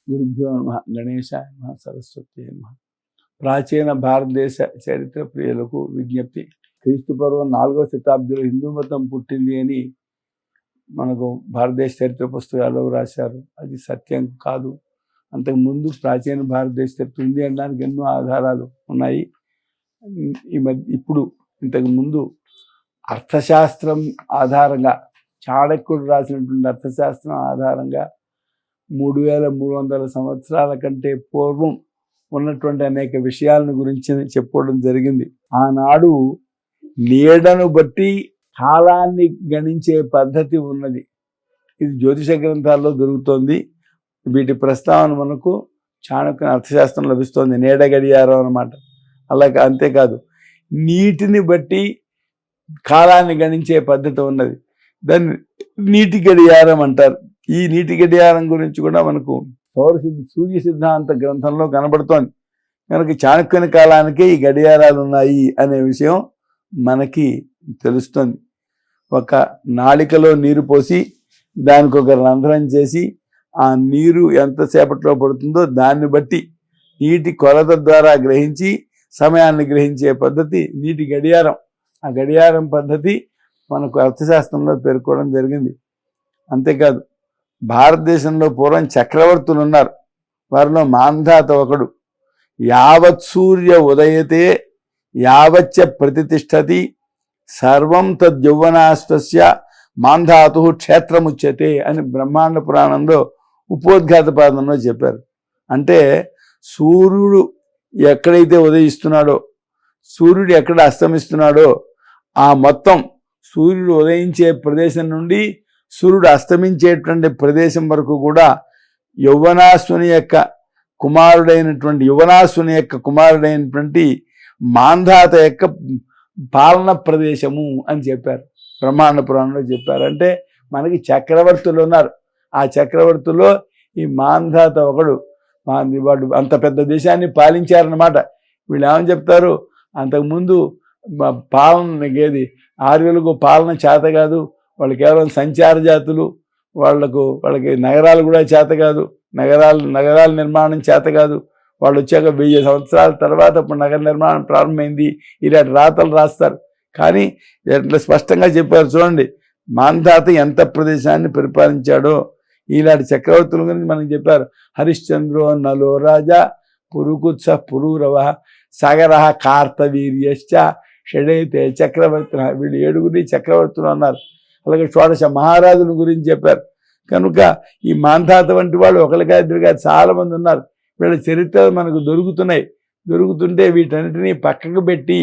గురుభ్యో నమః. గణేశాయ నమః. సరస్వతి నమః. ప్రాచీన భారతదేశ చరిత్ర ప్రియులకు విజ్ఞప్తి. క్రీస్తుపూర్వం 4వ శతాబ్దిలో హిందూ మతం పుట్టింది అని మనకు భారతదేశ చరిత్ర పుస్తకాల్లో రాశారు. అది సత్యం కాదు. అంతకుముందు ప్రాచీన భారతదేశ చరిత్ర ఉంది అనడానికి ఎన్నో ఆధారాలు ఉన్నాయి. ఇప్పుడు ఇంతకుముందు అర్థశాస్త్రం ఆధారంగా, చాణక్యుడు రాసినటువంటి అర్థశాస్త్రం ఆధారంగా 3300 సంవత్సరాల కంటే పూర్వం ఉన్నటువంటి అనేక విషయాలను గురించి చెప్పుకోవడం జరిగింది. ఆనాడు నీడను బట్టి కాలాన్ని గణించే పద్ధతి ఉన్నది. ఇది జ్యోతిష గ్రంథాల్లో దొరుకుతోంది. వీటి ప్రస్తావన మనకు చాణక్యుని అర్థశాస్త్రం లభిస్తోంది. నీడ గడియారం అన్నమాట. అలాగే అంతేకాదు, నీటిని బట్టి కాలాన్ని గణించే పద్ధతి ఉన్నది. దాన్ని నీటి గడియారం అంటారు. ఈ నీటి గడియారం గురించి కూడా మనకు సూర్య సిద్ధాంత గ్రంథంలో కనబడుతోంది. కనుక చాణక్యుని కాలానికే ఈ గడియారాలు ఉన్నాయి అనే విషయం మనకి తెలుస్తుంది. ఒక నాళికలో నీరు పోసి దానికి ఒక రంధ్రం చేసి ఆ నీరు ఎంతసేపట్లో పడుతుందో దాన్ని బట్టి నీటి కొలత ద్వారా గ్రహించి సమయాన్ని గ్రహించే పద్ధతి నీటి గడియారం. ఆ గడియారం పద్ధతి మనకు అర్థశాస్త్రంలో పేర్కోవడం జరిగింది. అంతేకాదు, భారతదేశంలో పూర్వం చక్రవర్తులు ఉన్నారు. వారిలో మాంధాత ఒకడు. యావత్ సూర్య ఉదయతే యావచ్చ ప్రతిష్టతి సర్వం తద్యౌవనాస్పస్య మాంధాతు క్షేత్రముచ్యతే అని బ్రహ్మాండ పురాణంలో ఉపోద్ఘాత పాదంలో చెప్పారు. అంటే సూర్యుడు ఎక్కడైతే ఉదయిస్తున్నాడో, సూర్యుడు ఎక్కడ అస్తమిస్తున్నాడో ఆ మొత్తం సూర్యుడు ఉదయించే ప్రదేశం నుండి సూర్యుడు అస్తమించేటువంటి ప్రదేశం వరకు కూడా యౌవనాశ్వుని యొక్క కుమారుడైనటువంటి మాంధాత యొక్క పాలన ప్రదేశము అని చెప్పారు. బ్రహ్మాండ పురాణంలో చెప్పారు. అంటే మనకి చక్రవర్తులు ఉన్నారు. ఆ చక్రవర్తుల్లో ఈ మాంధాత ఒకడు. వాడు అంత పెద్ద దేశాన్ని పాలించారన్నమాట. వీళ్ళు ఏమని చెప్తారు, అంతకుముందు పాలన ఆర్యులకు పాలన చేత కాదు, వాళ్ళు కేవలం సంచార జాతులు, వాళ్ళకి నగరాలు కూడా చేత కాదు, నగరాల నిర్మాణం చేత కాదు. వాళ్ళు వచ్చాక 1000 సంవత్సరాల తర్వాత ఇప్పుడు నగర నిర్మాణం ప్రారంభమైంది. ఇలాంటి రాతలు రాస్తారు. కానీ ఎట్లా స్పష్టంగా చెప్పారు చూడండి, మాంధాత ఎంత ప్రదేశాన్ని పరిపాలించాడో. ఇలాంటి చక్రవర్తుల గురించి మనకి చెప్పారు. హరిశ్చంద్రో నలో రాజా పురుకుత్స పురూరవ సాగర కార్తవీర్యశ్చ షడైతే చక్రవర్తి. వీళ్ళు 7 చక్రవర్తులు అన్నారు. అలాగే షోడశ మహారాజుల గురించి చెప్పారు. కనుక ఈ మాంధాత వంటి వాళ్ళు ఒకరిగా ఇద్దరుగా చాలామంది ఉన్నారు. వీళ్ళ చరిత్రలు మనకు దొరుకుతుంటే వీటన్నిటినీ పక్కకు పెట్టి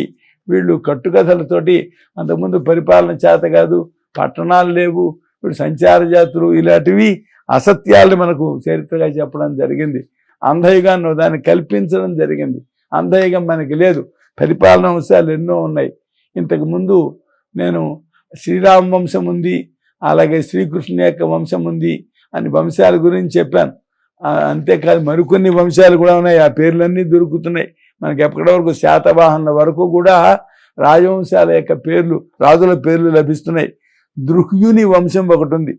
వీళ్ళు కట్టుకథలతోటి అంతకుముందు పరిపాలన చేత కాదు, పట్టణాలు లేవు, వీళ్ళు సంచార జాతులు, ఇలాంటివి అసత్యాలు మనకు చరిత్రగా చెప్పడం జరిగింది. అంధయుగాన్ని దాన్ని కల్పించడం జరిగింది. అంధయుగం మనకి లేదు. పరిపాలన అంశాలు ఎన్నో ఉన్నాయి. ఇంతకుముందు నేను శ్రీరామ వంశం ఉంది, అలాగే శ్రీకృష్ణుని యొక్క వంశం ఉంది అని వంశాల గురించి చెప్పాను. అంతేకాదు మరికొన్ని వంశాలు కూడా ఉన్నాయి. ఆ పేర్లన్నీ దొరుకుతున్నాయి మనకి. ఎప్పటి వరకు శాతవాహనుల వరకు కూడా రాజవంశాల యొక్క పేర్లు, రాజుల పేర్లు లభిస్తున్నాయి. దృహ్యుని వంశం ఒకటి ఉంది.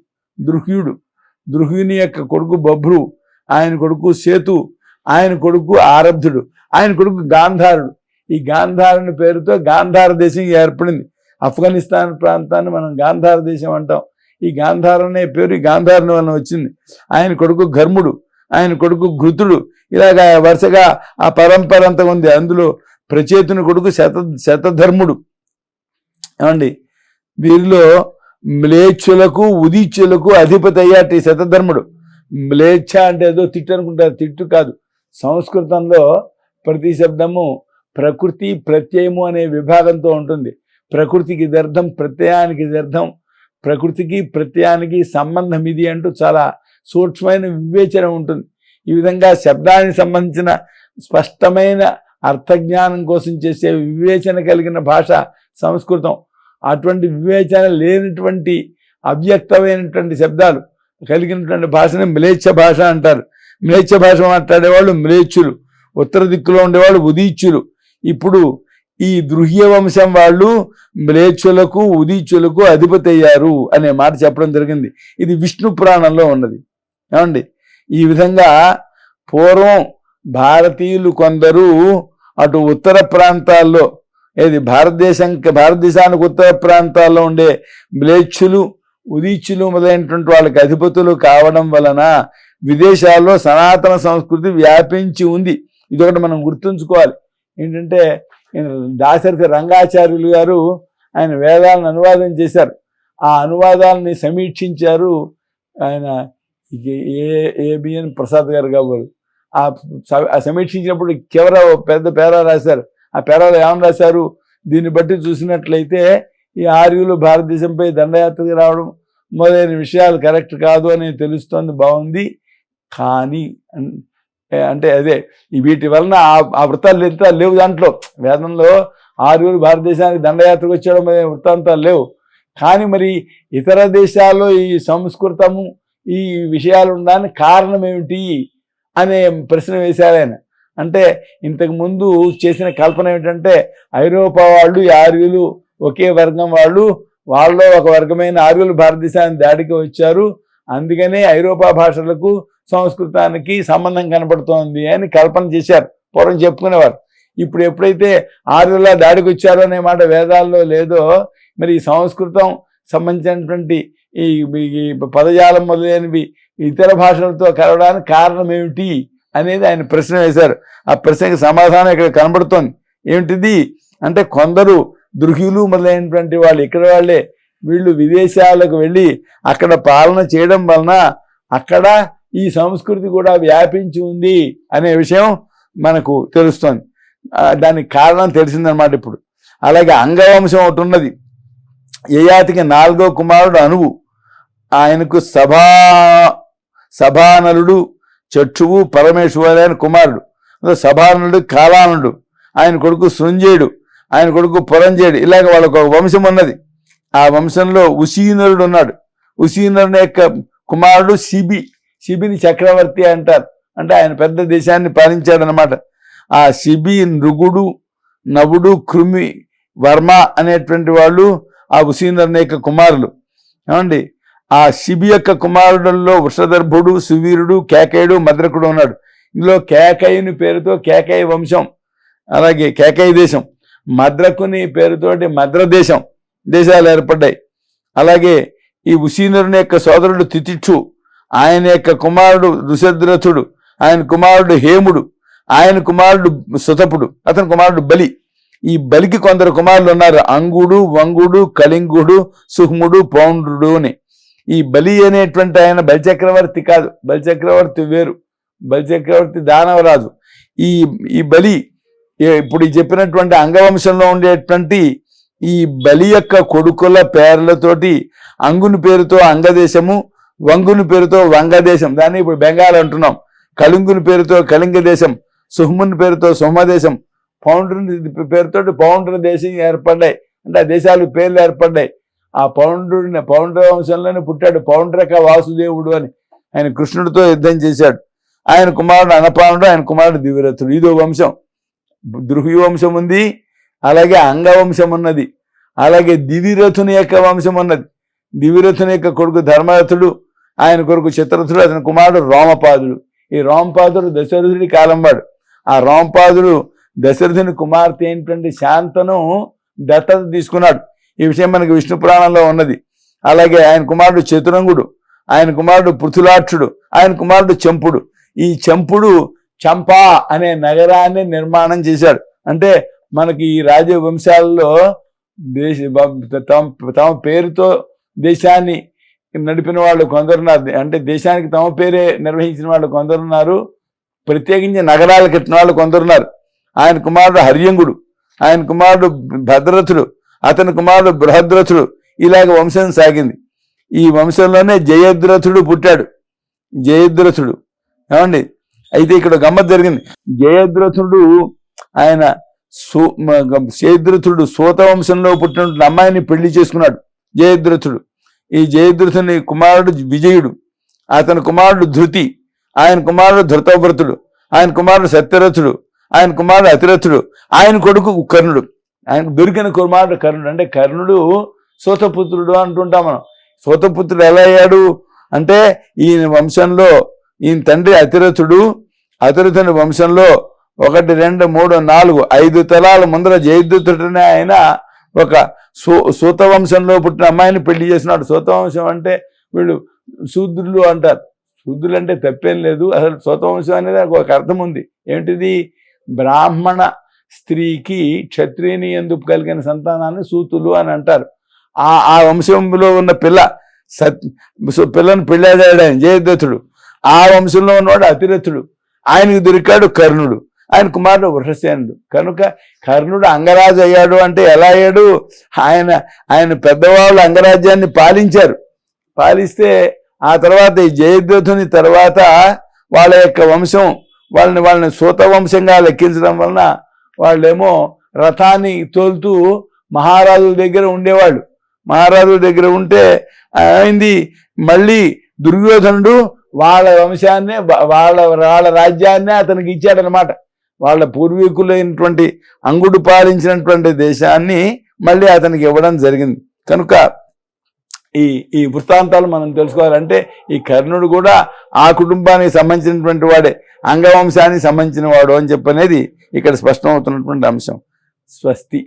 దృహ్యుని యొక్క కొడుకు బభ్రు, ఆయన కొడుకు సేతు, ఆయన కొడుకు ఆరబ్ధుడు, ఆయన కొడుకు గాంధారుడు. ఈ గాంధారుని పేరుతో గాంధార దేశం ఏర్పడింది. ఆఫ్ఘనిస్తాన్ ప్రాంతాన్ని మనం గాంధార దేశం అంటాం. ఈ గాంధారం అనే పేరు గాంధారుని వలన వచ్చింది. ఆయన కొడుకు ఘర్ముడు, ఆయన కొడుకు ఘృతుడు, ఇలాగా వరుసగా ఆ పరంపర అంతా ఉంది. అందులో ప్రచేతుని కొడుకు శతధర్ముడు. ఏమండి, వీరిలో మ్లేచ్ఛులకు ఉదీచ్యులకు అధిపతి అయ్యాటి శతధర్ముడు. మ్లేచ్ఛ అంటే ఏదో తిట్టు అనుకుంటారు. తిట్టు కాదు. సంస్కృతంలో ప్రతి శబ్దము ప్రకృతి ప్రత్యయము అనే విభాగంతో ఉంటుంది. ప్రకృతికి ఇది అర్థం, ప్రత్యయానికి ఇది అర్థం. ప్రకృతికి ప్రత్యయానికి సంబంధం ఇది అంటూ చాలా సూక్ష్మమైన వివేచన ఉంటుంది. ఈ విధంగా శబ్దానికి సంబంధించిన స్పష్టమైన అర్థజ్ఞానం కోసం చేసే వివేచన కలిగిన భాష సంస్కృతం. అటువంటి వివేచన లేనటువంటి అవ్యక్తమైనటువంటి శబ్దాలు కలిగినటువంటి భాషని మ్లేచ్ఛ భాష అంటారు. మ్లేచ్ఛ భాష మాట్లాడేవాళ్ళు మ్లేచ్ఛులు, ఉత్తర దిక్కులో ఉండేవాళ్ళు ఉదీచ్యులు. ఇప్పుడు ఈ దృహ్య వంశం వాళ్ళు మ్లేచ్ఛులకు ఉదీచ్యులకు అధిపతి అయ్యారు అనే మాట చెప్పడం జరిగింది. ఇది విష్ణు పురాణంలో ఉన్నది. ఏమండి, ఈ విధంగా పూర్వం భారతీయులు కొందరు అటు ఉత్తర ప్రాంతాల్లో భారతదేశానికి ఉత్తర ప్రాంతాల్లో ఉండే మ్లేచ్చులు ఉదీచ్యులు మొదలైనటువంటి వాళ్ళకి అధిపతులు కావడం వలన విదేశాల్లో సనాతన సంస్కృతి వ్యాపించి ఉంది. ఇదొకటి మనం గుర్తుంచుకోవాలి. ఏంటంటే దాశరథి రంగాచార్యులు గారు ఆయన వేదాలను అనువాదం చేశారు. ఆ అనువాదాలని సమీక్షించారు ఆయన ఏబిఎన్ ప్రసాద్ గారు కాబోలు. ఆ సమీక్షించినప్పుడు కేవలం పెద్ద పేరా రాశారు. ఆ పేరాలో ఏమని రాశారు, దీన్ని బట్టి చూసినట్లయితే ఈ ఆర్యులు భారతదేశంపై దండయాత్రకి రావడం మొదలైన విషయాలు కరెక్ట్ కాదు అని తెలుస్తోంది, బాగుంది. కానీ అంటే అదే వీటి వలన ఆ వృత్తాలు ఎంత లేవు. దాంట్లో వేదంలో ఆర్యులు భారతదేశానికి దండయాత్రకు వచ్చేయడం అనే వృత్తాంతాలు లేవు. కానీ మరి ఇతర దేశాల్లో ఈ సంస్కృతము ఈ విషయాలు ఉండడానికి కారణం ఏమిటి అనే ప్రశ్న వేశారు ఆయన. అంటే ఇంతకు ముందు చేసిన కల్పన ఏమిటంటే ఐరోపా వాళ్ళు ఈ ఆర్యులు ఒకే వర్గం వాళ్ళలో ఒక వర్గమైన ఆర్యులు భారతదేశానికి దాడికి వచ్చారు, అందుకనే ఐరోపా భాషలకు సంస్కృతానికి సంబంధం కనపడుతోంది అని కల్పన చేశారు. పూర్వం చెప్పుకునేవారు. ఇప్పుడు ఎప్పుడైతే ఆర్యుల దాడికి వచ్చారో అనే మాట వేదాల్లో లేదో, మరి ఈ సంస్కృతం సంబంధించినటువంటి ఈ పదజాలం మొదలైనవి ఇతర భాషలతో కలవడానికి కారణం ఏమిటి అనేది ఆయన ప్రశ్న వేశారు. ఆ ప్రశ్నకి సమాధానం ఇక్కడ కనబడుతోంది. ఏమిటిది అంటే కొందరు దృహ్యులు మొదలైనటువంటి వాళ్ళు ఇక్కడ వాళ్ళే వీళ్ళు విదేశాలకు వెళ్ళి అక్కడ పాలన చేయడం వలన అక్కడ ఈ సంస్కృతి కూడా వ్యాపించి ఉంది అనే విషయం మనకు తెలుస్తోంది. దానికి కారణం తెలిసిందనమాట ఇప్పుడు. అలాగే అంగవంశం ఒకటి ఉన్నది. యయాతికి 4వ కుమారుడు అనువు. ఆయనకు సభానలుడు చక్షువు పరమేశ్వరు ఆయన కుమారుడు. సభానలుడు కాలానుడు, ఆయన కొడుకు సృంజేయుడు, ఆయన కొడుకు పురంజేయుడు. ఇలాగ వాళ్ళకు ఒక వంశం ఉన్నది. ఆ వంశంలో ఉసీనరుడు ఉన్నాడు. ఉసీనరుని యొక్క కుమారుడు శిబిని చక్రవర్తి అంటారు. అంటే ఆయన పెద్ద దేశాన్ని పాలించాడనమాట. ఆ శిబి, నృగుడు, నవుడు, కృమి, వర్మ అనేటువంటి వాళ్ళు ఆ ఉసీనరుని యొక్క కుమారులు. ఏమండి, ఆ శిబి యొక్క కుమారుడుల్లో వృషదర్భుడు, సువీరుడు, కేకయుడు, మద్రకుడు ఉన్నాడు. ఇందులో కేకయుని పేరుతో కేకయ వంశం, అలాగే కేకయ దేశం, మద్రకుని పేరుతోటి దేశాలు ఏర్పడ్డాయి. అలాగే ఈ ఉసీనరుని యొక్క సోదరుడు తితిక్షు, ఆయన యొక్క కుమారుడు ఋషద్రథుడు, ఆయన కుమారుడు హేముడు, ఆయన కుమారుడు సుతపుడు, అతని కుమారుడు బలి. ఈ బలికి కొందరు కుమారులు ఉన్నారు. అంగుడు, వంగుడు, కలింగుడు, సుహ్ముడు, పౌండ్రుడు అని. ఈ బలి అనేటువంటి ఆయన బలిచక్రవర్తి కాదు, బలిచక్రవర్తి వేరు. బలిచక్రవర్తి దానవరాజు. ఈ బలి ఇప్పుడు చెప్పినటువంటి అంగవంశంలో ఉండేటువంటి ఈ బలి యొక్క కొడుకుల పేర్లతోటి అంగుని పేరుతో అంగదేశము, వంగుని పేరుతో వంగదేశం, దాన్ని ఇప్పుడు బెంగాల్ అంటున్నాం. కళింగుని పేరుతో కళింగ దేశం, సుహ్ముని పేరుతో సుహ్మదేశం, పౌండ్రుని పేరుతో పౌండ్ర దేశం ఏర్పడ్డాయి. అంటే ఆ దేశాలు పేర్లు ఏర్పడ్డాయి. ఆ పౌండ్ర వంశంలోనే పుట్టాడు పౌండ్రక వాసుదేవుడు అని. ఆయన కృష్ణుడితో యుద్ధం చేశాడు. ఆయన కుమారుడు అనపానుడు, ఆయన కుమారుడు దివిరథుడు. ఇదో వంశం. దృహ్యు వంశం ఉంది, అలాగే అంగవంశం ఉన్నది, అలాగే దివిరథుని యొక్క వంశం ఉన్నది. దివిరథుని యొక్క కొడుకు ధర్మరథుడు, ఆయన కొడుకు చిత్రరథుడు, అతని కుమారుడు రోమపాదుడు. ఈ రోమపాదుడు దశరథుడి కాలం వాడు. ఆ రోమపాదుడు దశరథుని కుమార్తె అయినటువంటి శాంతను దత్తత తీసుకున్నాడు. ఈ విషయం మనకి విష్ణు పురాణంలో ఉన్నది. అలాగే ఆయన కుమారుడు చతురంగుడు, ఆయన కుమారుడు పృథులాక్షుడు, ఆయన కుమారుడు చంపుడు. ఈ చంపుడు చంపా అనే నగరాన్ని నిర్మాణం చేశాడు. అంటే మనకి ఈ రాజవంశాలలో తమ పేరుతో దేశాన్ని నడిపిన వాళ్ళు కొందరున్నారు. అంటే దేశానికి తమ పేరే నిర్వహించిన వాళ్ళు కొందరున్నారు, ప్రత్యేకించి నగరాలు కట్టిన వాళ్ళు కొందరున్నారు. ఆయన కుమారుడు హర్యంగుడు, ఆయన కుమారుడు భద్రథుడు, అతని కుమారుడు బృహద్రథుడు. ఇలాగ వంశం సాగింది. ఈ వంశంలోనే జయద్రథుడు పుట్టాడు. జయద్రథుడు ఏమండి, అయితే ఇక్కడ గమ్మత్ జరిగింది. జయద్రథుడు ఆయన జయద్రథుడు సూత వంశంలో పుట్టినటువంటి అమ్మాయిని పెళ్లి చేసుకున్నాడు జయద్రథుడు. ఈ జయద్రథుని కుమారుడు విజయుడు, అతని కుమారుడు ధృతి, ఆయన కుమారుడు ధృతవ్రతుడు, ఆయన కుమారుడు సత్యరథుడు, ఆయన కుమారుడు అతిరథుడు, ఆయన కొడుకు కర్ణుడు. ఆయన దొరికిన కుమారుడు కర్ణుడు. అంటే కర్ణుడు సూతపుత్రుడు అంటుంటాం మనం. సూతపుత్రుడు ఎలా అయ్యాడు అంటే ఈయన వంశంలో ఈయన తండ్రి అతిరథుడు, అతిరథుని వంశంలో 1, 2, 3, 4, 5 తలాల ముందర జయద్రథుడనే ఆయన ఒక సూతవంశంలో పుట్టిన అమ్మాయిని పెళ్లి చేసినాడు. సూతవంశం అంటే వీళ్ళు శూద్రులు అంటారు. శూద్రులు అంటే తప్పేం లేదు. అసలు సూతవంశం అనేది ఒక అర్థం ఉంది. ఏమిటిది? బ్రాహ్మణ స్త్రీకి క్షత్రియుని ఎందుకు కలిగిన సంతానాన్ని సూతులు అని అంటారు. ఆ వంశంలో ఉన్న పిల్లను పెళ్ళాడాడు ఆయన జయద్రథుడు. ఆ వంశంలో ఉన్నవాడు అతిరథుడు. ఆయనకు దొరికాడు కర్ణుడు. ఆయన కుమారుడు వృషసేనుడు. కనుక కర్ణుడు అంగరాజు అయ్యాడు అంటే ఎలా అయ్యాడు? ఆయన పెద్దవాళ్ళు అంగరాజ్యాన్ని పాలిస్తే ఆ తర్వాత ఈ జయద్రథుని తర్వాత వాళ్ళ యొక్క వంశం వాళ్ళని సూత వంశంగా లెక్కించడం వలన వాళ్ళేమో రథాన్ని తోలుతూ మహారాజుల దగ్గర ఉండేవాళ్ళు. మహారాజుల దగ్గర ఉంటే అయింది మళ్ళీ దుర్యోధనుడు వాళ్ళ వంశాన్నే వాళ్ళ రాజ్యాన్నే అతనికి ఇచ్చాడనమాట. వాళ్ళ పూర్వీకులైనటువంటి అంగుడు పాలించినటువంటి దేశాన్ని మళ్ళీ అతనికి ఇవ్వడం జరిగింది. కనుక ఈ వృత్తాంతాలు మనం తెలుసుకోవాలంటే ఈ కర్ణుడు కూడా ఆ కుటుంబానికి సంబంధించినటువంటి వాడే, అంగవంశానికి సంబంధించిన వాడు అని చెప్పనేది ఇక్కడ స్పష్టమవుతున్నటువంటి అంశం. స్వస్తి.